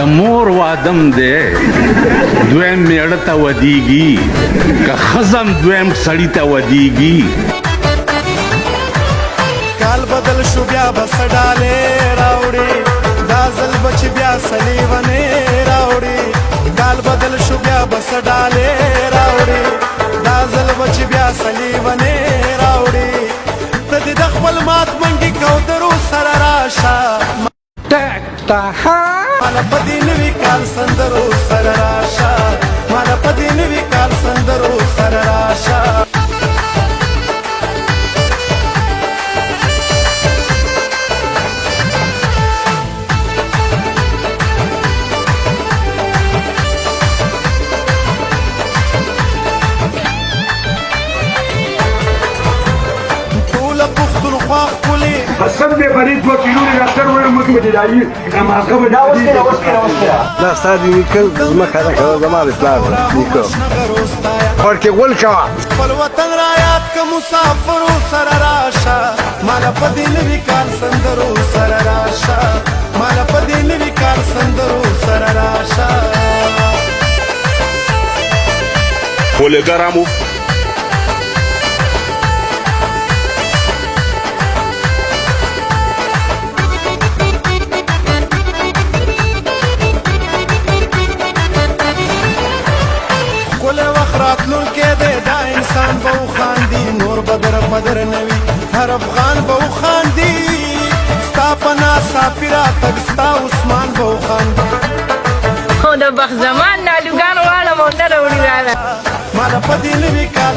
مور وادم دی دویم میړه ته ودیږي که ښځه دویم سړي ته ودیږي کال بدل شو بیا بس ډالې راوړي دا ځل بچ بیا سلیونې راوړي کال بدل شو بیا بس ډالې راوړي دا ځل بچ بیا سلیونې راوړي ته دې د خپل مات منګي کودرو سره راشه مالا په دې نوي کال سندرو سره راشه مالا په دې نوي کال سندرو سره راشه قسم دې فرید 2 کیلو نه ډاکټر وایي موږ به دایي مازغه به دا ستاسو نیکل زمکه ده که زما د پلار نیکه ورکې غول کوه خپل وطن را یاد که مسافرو سره راشه مالا په دې نوي کال سندرو سره راشه مالا په دې نوي کال سندرو سره راشه ولې ګرامو راتلونکې دی دا انسان به وخاندي نور بدر بدر نه وي هر افغان به وخاندي ستا په ناڅاپي راتګ ستا عثمان به وخاندي خو د بخت زمان نالوګان غواړم او نه راوړي راله ماله په دې نوي کال